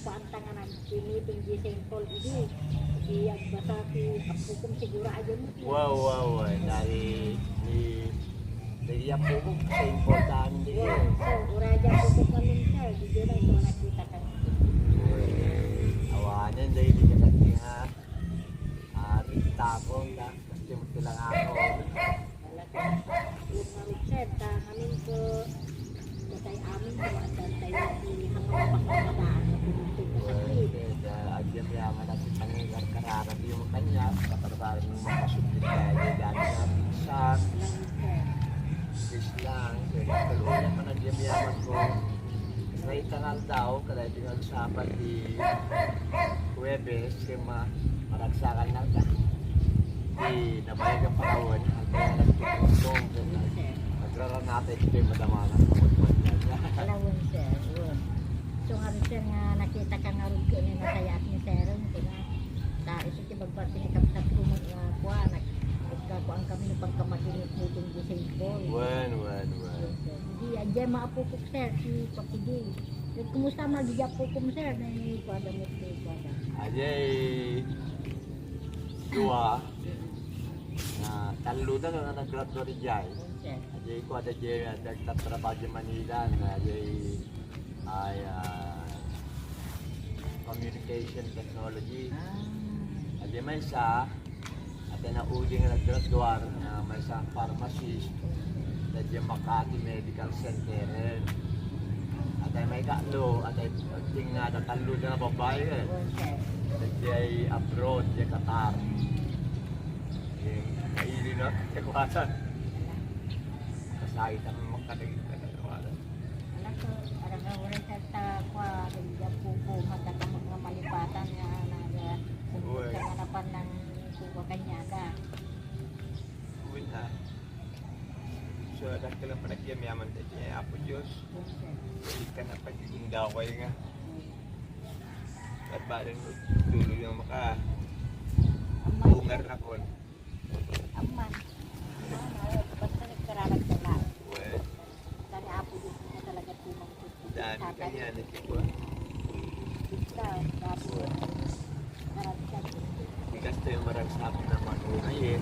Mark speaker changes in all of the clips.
Speaker 1: paantanganan piniting di St. Paul ini di agbasa ti apukum siguro aja mo.
Speaker 2: Wow. Dari apukum sa important din.
Speaker 1: So uraja apukum kami sir di dito ito nakita ka.
Speaker 2: Awanan dari di kasi nga takong na kasi mo lang ako.
Speaker 1: Yung Richard, amin ko matay amin ko at tayo hanggang pagkamadaan na pinuntin ko sa clip.
Speaker 2: Agyam yaman at pangyayar kararap yung kanya kaparbaran ng mga sublit kaya dami na pizza fish lang pero kaluan naman agyam yaman ko may tangal daw kada tingal sapat di Huwebes kaya maragsakan lang ka di nabayag ang panahon ang kaya nagtutong nagraran natin ito yung madamanan
Speaker 1: Alawin sir, yun. So nga rin sir nga nakita ka nga rin ko na nasayat ni sir, dahil sa tibagbar sinikap-tap ko mga kuha, nagkakuan kami ng pagkamaginit meeting di St. Paul.
Speaker 2: Wan.
Speaker 1: Hindi, andyan maapupok sir, si Pakidi. Kumusta mag-iapukom sir, na yung kuwada mo ito, kuwada.
Speaker 2: Ajay dua na taludan na nag-graduate rin dyan. Ajay ko ada jay nagtatrabaho di Manila na ajay ay communication technology. Ajay may isa at na uding nag-graduate na may isang pharmacist na di Makati Medical Center. At ay may kaalo at ay tingnan na taludan na babae. Ajay abroad, di Qatar. Kaili na, kakuhasan. Kasahit ang magkatagin ka na kawalan.
Speaker 1: Anak ko, parang wala sa kwa, hindi po po magkakamag na malipatan na kaganapan ng kuwa kanyaga.
Speaker 2: Uwi na. So, adak ka lang panagyam-yaman tayo niya, Apo Diyos. Hindi ka na pagiging daway nga. At ba rin tuloy yung maka-bungar na kon.
Speaker 1: Aman. Basta nagkaralag na lang.
Speaker 2: Well,
Speaker 1: Dari Apo dito na talaga tumang tuto.
Speaker 2: dami ka niya, nagkiko.
Speaker 1: Ikaw, tapos karagdag.
Speaker 2: Bigas tayo maragsapin ng matungay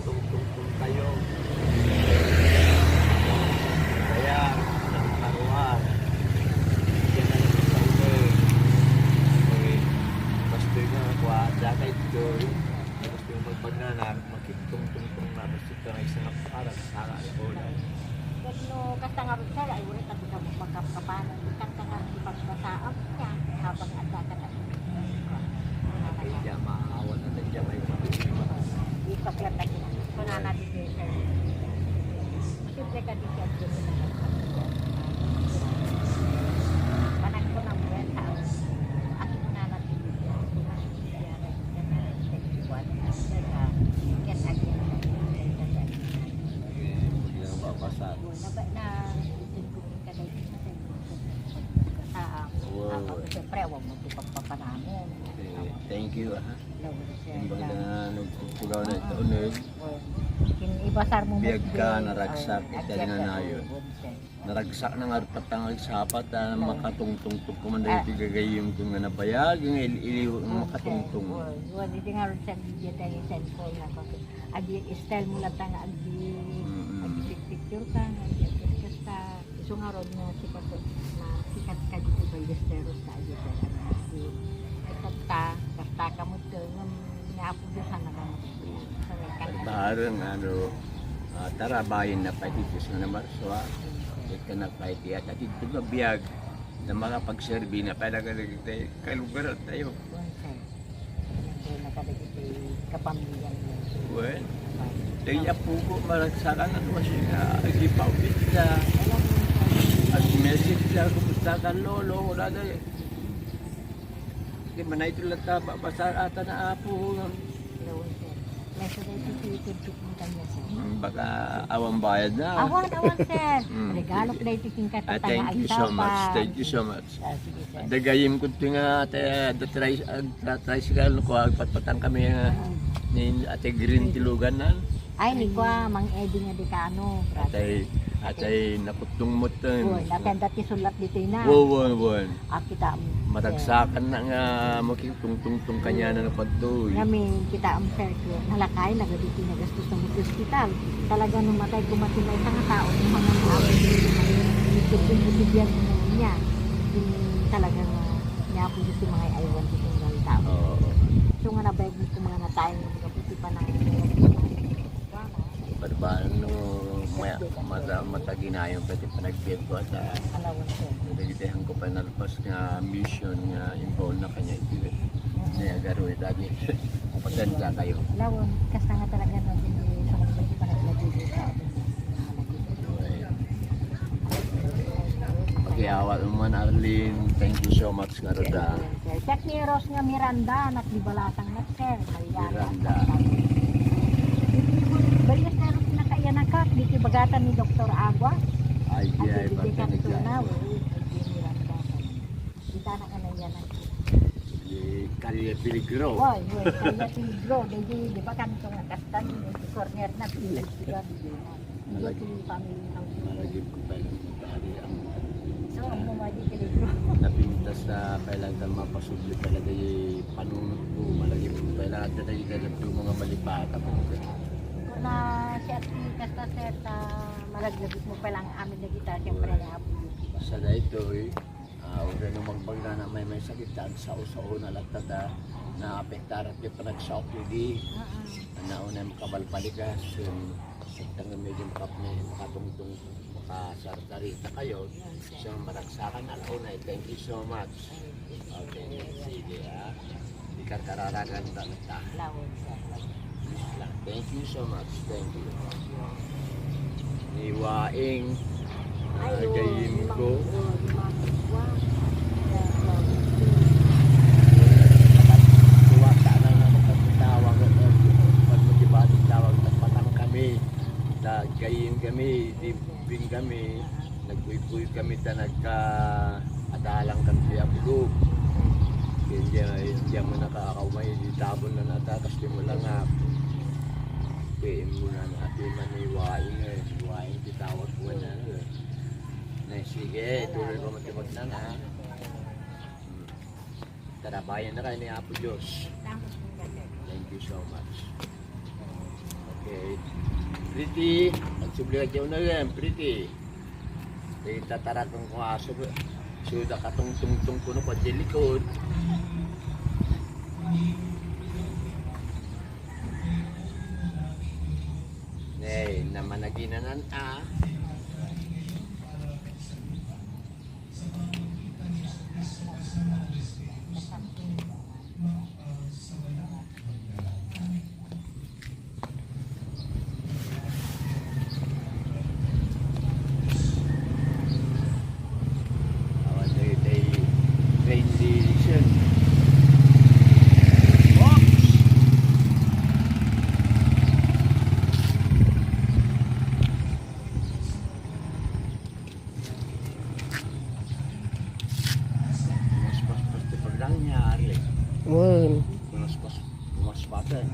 Speaker 2: tungtungtung tayo. Kaya, nagkaruan. Yan na lang sa ito. Okay. Basta yung mga kwa, data ito. Basta yung magpagnanar, makitungtungtung na. Basta ito na isang aparat sa alaola.
Speaker 1: Pero kastangar sir, ay wala tabi ka magkapapanan. Ikan ka nga ipagbasaam niya habang anda ka na.
Speaker 2: Kaya maaawat na tayo may mga
Speaker 1: Ipaglat na kita. Kunana dito sir. Simple ka dito at dito na panag ko ng buwan sa ako kunana dito.
Speaker 2: babasa.
Speaker 1: Siyempre, huwag mo ito pagpapanamin.
Speaker 2: Thank you. Kumbaga na nagpupugaw na ito.
Speaker 1: Ibasar mo
Speaker 2: Biyag ka, naragsak, itali na na yun. Naragsak na nga patang sapat na makatungtong-tung kumanda ito gagayim kung nga nabayag, yung iliw makatungtong.
Speaker 1: Huwag ito nga rin sa video tayo cellphone na kasi adi style mo lang nga adi picture ka, adi kasta iso nga ron na sikat ka dito ba yung steros ka adi kasta ka mo ito nga po doon sana ka mo
Speaker 2: Barang tarabayin na patitis na marswa, ito na paiti at ito na biyag na makapagserbi na palagalag tayo, kalugaran tayo.
Speaker 1: Kapamilyan mo.
Speaker 2: Well, kaya po ko malagsakan ang wasya na agipawit na ag-message na kumusta ka lolo, wala na eh. Hindi man na ito lang basa ata na apo.
Speaker 1: Meso na ito mo kanya sir.
Speaker 2: Baka awang bayad na.
Speaker 1: Awan sir. Regalo ko na ito tingkat at
Speaker 2: Thank you so much. Thank you so much. Dagayim ko ito nga tricycle ko agpatpatan kami ni Ate Green Tilugan na.
Speaker 1: Ay, ni kwa, mang Eddie nga di ka ano.
Speaker 2: Atay naputong mo tan.
Speaker 1: Uy, natin dati sulat dito na.
Speaker 2: Won.
Speaker 1: Kita mo.
Speaker 2: Matagsakan na nga makitungtungtong kanya na napadtoy.
Speaker 1: Kami, kita ang circle. Nalakay, nagaditi na gastos ng hospital. Talaga nung matay kumatin na isang tao, yung mga naaway dito na itubiyag mo niya. Yung talagang niya po yung mga aywan dito ng tao. So nga nabayag mo kung mga natay ng mga puti pa ng
Speaker 2: Padbaan no mataginayon pati panagpiyat ko sa
Speaker 1: alawan ko.
Speaker 2: nagitihan ko pa nalpas nga mission nga involved na kanya ito. Siya garo lagi. Pasensya kayo.
Speaker 1: Alawan, kasi nga talaga na din sa mga puti pa naglagay dito.
Speaker 2: Pag-iawat mo man Arlene, thank you so much nga Roda.
Speaker 1: Check ni Rose nga Miranda, naklibalasang na sir.
Speaker 2: Miranda.
Speaker 1: Balikas na rin nakaya na ka, dito bagatan ni Dr. Agua.
Speaker 2: Ay,
Speaker 1: At
Speaker 2: ay,
Speaker 1: bibigyan
Speaker 2: pagkanig
Speaker 1: ko na,
Speaker 2: lang.
Speaker 1: Miranda. Kita na ka na yan.
Speaker 2: Kariya Piligro.
Speaker 1: Woy, kaya tigro, di ba kanto nga kastan, di corner na pilig. Hindi ko family house.
Speaker 2: Malagip ko pa lang tari ang
Speaker 1: So, ang mumadi tigro.
Speaker 2: napintas sa kailangan mapasubli talaga yung panunod ko. Malagip ko pa lang at talaga yung mga malipata po.
Speaker 1: Na siya kasta sir ta malaglagit mo pa lang amin na kita siyempre na apo.
Speaker 2: Sa na ito ura namang pagka na may sakit sa usaw na latada na apektar at yung panagsaok hindi nauna makabalpalikas tang medyo makatungtong makasartarita kayo so maragsakan alauna thank you so much. Okay, sige di ka kararagan na
Speaker 1: Lawon sir.
Speaker 2: thank you so much, thank you. Iwaing gayin ko. Tuwa sana na magpapatawag at pagmatibating tawag nagpatang kami. Gayin kami, dibing kami. Nagpuy-puy kami ta nagka-adalang kami sa Abulog. Hindi mo nakakaumay, di tabon na natakas di mo lang nga. PM mo na natin maniwain iwain titawag ko na na sige tuloy ko matibag na na tarabayan na kayo ni Apo Diyos. Thank you so much. Okay Pretty nagsublikat yun na yan Pretty tatarakang kong aso suda katong tungtong ko na pagdilikod. Naman naginanan awan day train decision. Pumaspatan.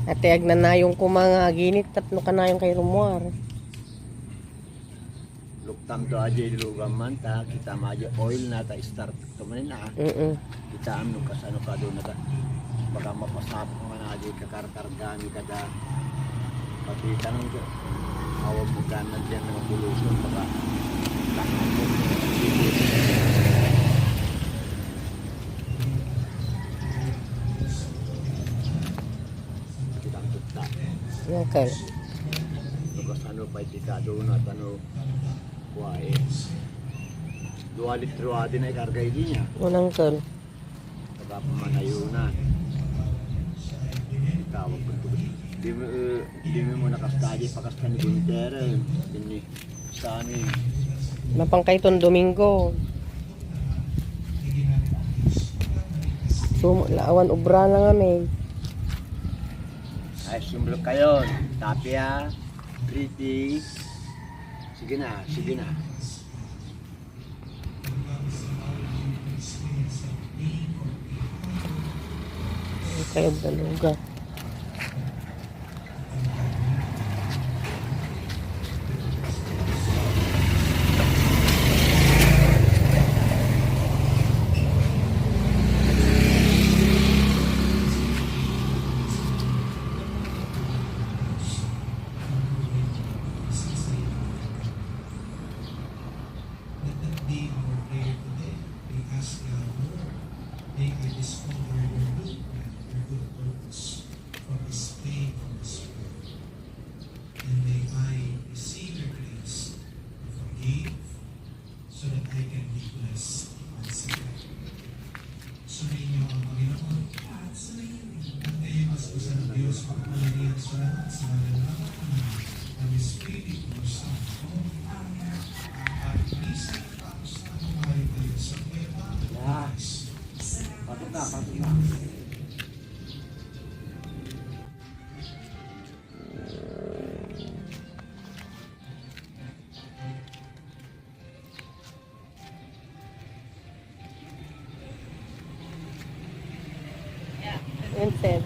Speaker 3: Ate agnanayong ko mga ginit tatlo kanayong kay Rumuar.
Speaker 2: Luktam to aja lugar man ta kita maja oil na ta start to man na. Kita amno kasano ka do na ta. Baka mapasap man aja kakar-kargami kada pati tanong ko awag mo ganan diyan ng pollution baka tanong ko
Speaker 3: Okay.
Speaker 2: Lukas ano pa itikado na tano kuwae. 2 litro din ay karga niya.
Speaker 3: Unang kal.
Speaker 2: Saka pamanayunan. Tawag ko ito. Di mo nakastadi pakasta ni Guntere. Ini sa amin.
Speaker 3: Napang kayton Domingo. Lawan ubra na nga may.
Speaker 2: Ay, sumblok kayo. Tapia, Pretty. Sige na, sige na.
Speaker 3: Kayo daluga. Vincent.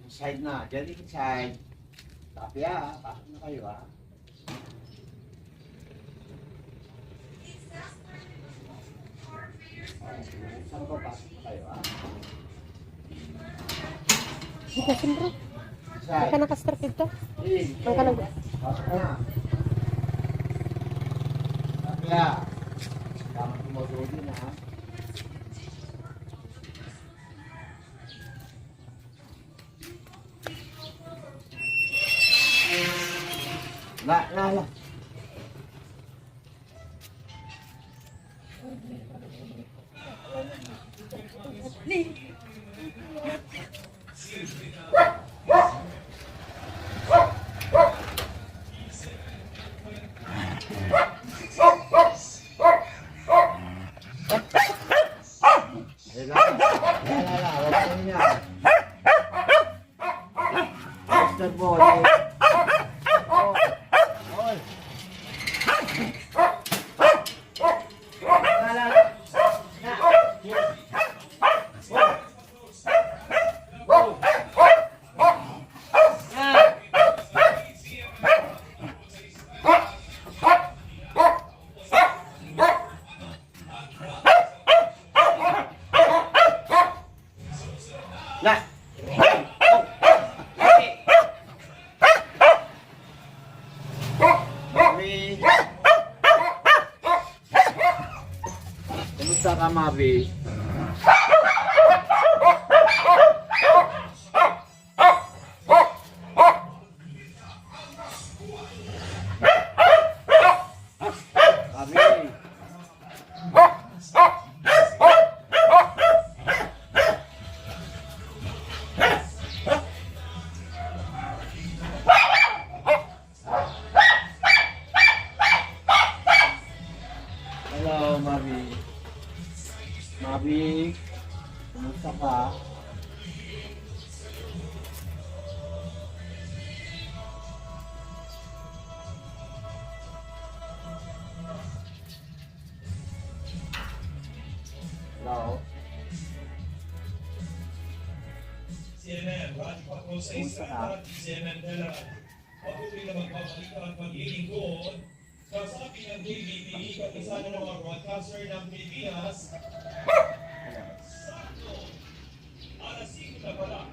Speaker 2: Inside na. Diyan inside. Tapi pasok na kayo Saan ba pasok na kayo
Speaker 3: Ika, siyempre.
Speaker 2: Inside.
Speaker 3: Ika nakastart ito. Ang ka nag...
Speaker 2: Pasok na. Tapi Tama tumutulog na La. Kumusta ka, Mavi? Mavi. Hello, Mavi. Mavi, kumusta ka? Hello?
Speaker 4: CNN, Raj Paco sa Instagram at CNN Telegram. Patuloy na magbabalik ang paglilingkod. Kasabi ng DBP, kapisa ng mga broadcaster ng Pilipinas. Sakto! Alas 5 na pala.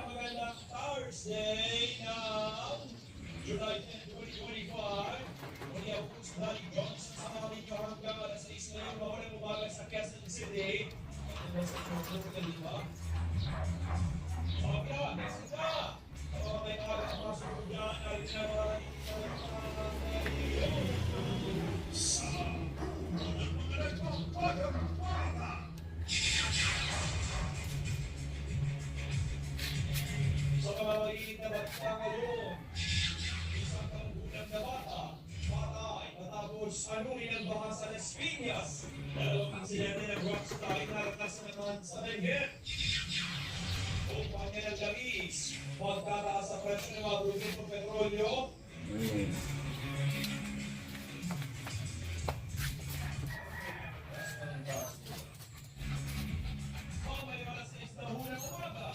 Speaker 4: Magandang Thursday now, July 10, 2025. Muli ako po si Danny Johnson sa mga dito hanggang alas 6 na yung mawalang umaga sa Quezon City. At sa Pagkakot Kalima. Sabi na, next na! Mga may nakagay sa mga suko dyan, nalit na mga sa mga maliit na bata ngayon, isang kaunggulang na bata, patay matapos anuhin ang bahasa ng Piñas. Dalawang insidente ng rockstar ay naratas naman sa Benguet. Upang niya ng gamis, pagkataas sa presyo ng mga produktong petrolyo, may alas 6 na hunang umaga.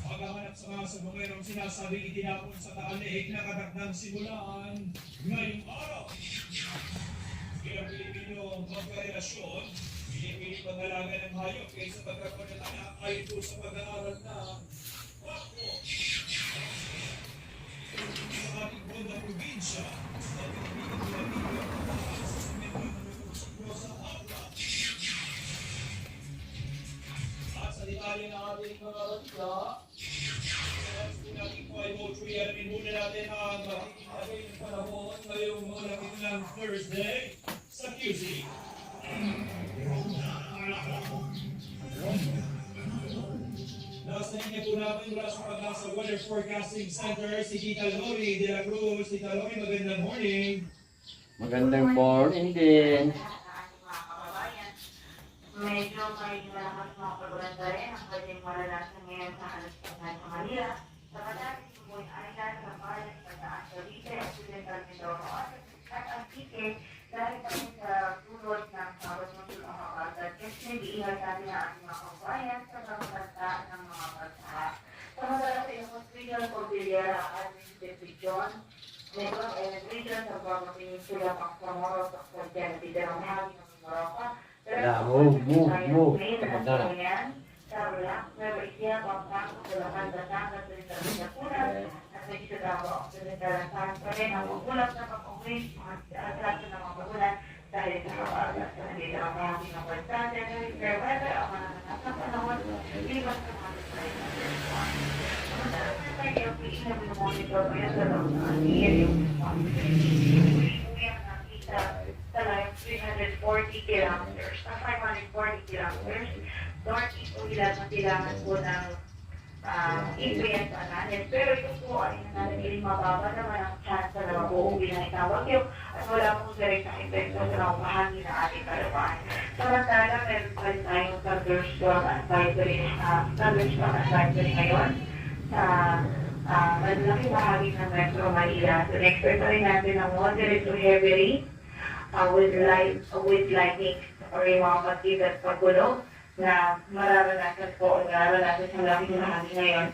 Speaker 4: Paghahanap sa mga sa bumerong sinasabing itinapon sa Taaneg na katakdang simulan ngayong araw. Bilang Pilipino magkarelasyon, pinipilit pag-alaga ng hayop kaysa pagkaroon ng anak ayon po sa pag-aaral na Wako. Sa ating bondang probinsya, sa at sa detalye ng ating mga balita, natin po ay Moultrie, alamin muna natin ang makikitagay ng panahon ngayong malapit ng Thursday sa QC. Nasa linya po namin mula sa Pag-asa Weather Forecasting Center si Tita Lori de la Cruz. Tita Lori, magandang morning.
Speaker 2: Magandang morning din.
Speaker 5: Medyo may malakas mga pagulanda rin ang pwedeng maranasan ngayon sa alas pagkain sa Manila. Sa madaling subuhin alikan sa Paris, pagkaan sa Lite, Occidental Mindoro at Antique dahil kami sa tulod ng Sabas Masul ang kapagat. Kasi nag-iingat natin ang ating mga kabayan sa pagkakanta ng mga pagkaha. Sa madalas sa yung Regional Cordillera at Mississippi John, Negros and Region sa Bago Peninsula, Pangsamoro, Pagkakanta, Tiderang Hagi ng Morocco.
Speaker 2: Move.
Speaker 5: Sa Black, Nueva Ecija, Pampanga, Bulacan, Batangas, Rizal, at may isa daw ang pinagdalasan pa rin ang magulang na pag-uwi, mga atraso ng mga magulang dahil sa kawagas sa nandito ang mga pinapagsan, fair weather, ang mga nanasang panahon, liwas sa mga design. Madalas na tayo yung pinag-monitor ko yun sa yung nakita sa line 340 kilometers, 540 kilometers. Northeast po ilan ang kailangan po ng influence natin. Pero ito po ay nananagiling mababa naman ang chance na mabuuwi ng itawag yung at wala pong direct na epekto sa mga bahagi ng ating kalupaan. Samantala, meron pa rin tayong thunderstorm advisory ngayon sa malalaking bahagi ng Metro Manila. So, expect pa rin natin ng moderate to heavy rain with lightning or yung mga pagkita at pagulo na mararanasan po o nararanasan sa malaking bahagi ngayon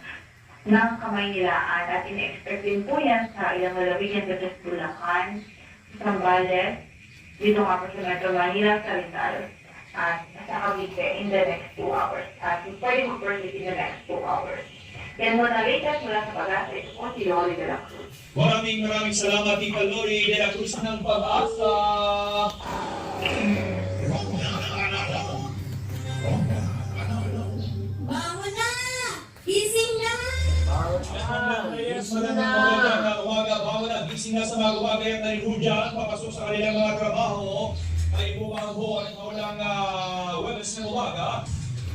Speaker 5: ng Kamaynilaan at in-expect din po yan sa ilang lalawigan sa Bulacan, Zambales, dito nga po sa Metro Manila, sa Rizal, at sa Cavite in the next 2 hours. At pwede mag-persist in the next 2 hours. Yan muna latest mula sa Pag-asa. Ito po si Lori de la Cruz.
Speaker 4: Maraming salamat, Tita Lori de la Cruz ng Pag-asa.
Speaker 6: Bangon na! Gising na!
Speaker 4: Yes, magandang umaga. Bawal na gising na sa mga gumagayat na rin dyan, papasok sa kanilang mga trabaho. Ay bumangho at mawalang webs ng umaga.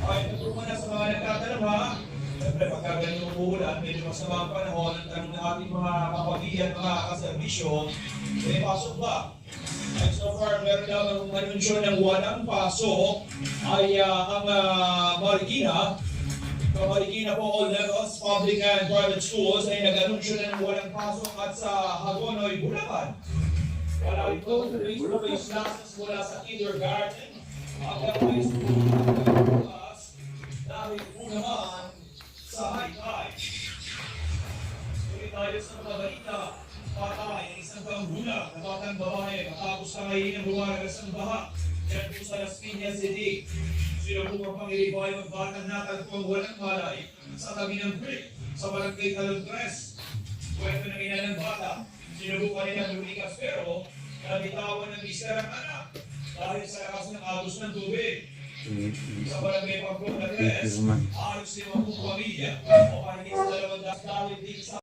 Speaker 4: Ay tutulungan na sa mga nagtatanong ha. Siyempre, pagka ganyan umuulan, medyo masama ang panahon, ang tanong ng ating mga kapamilya at mga kaservisyo, may pasok ba? Ay so far, meron lang ang anunsyo ng walang pasok ay ang Marikina. Sa Marikina po, all levels, public and private schools ay nag-anunsyo na ng walang pasok at sa Hagonoy, Bulacan. Wala ito, face-to-face classes mula sa kindergarten hanggang high school class dahil po naman sa high-high. Tuloy tayo sa mga balita. Patay ang isang panggulang na batang babae matapos tangayin ang lumalagas ng baha dyan po sa Las Piñas City. Sino po ang pangilibay ng batang natagpuang walang malay sa tabi ng creek sa Barangay Talon 3. Kwento ng ina ng bata, sinubukan nilang lumikas pero nabitawan ng mister ang anak dahil sa lakas ng agos ng tubig. Sa Barangay Pagpong na 3, ayos din ang pamilya o kahit sa 200 dahil din sa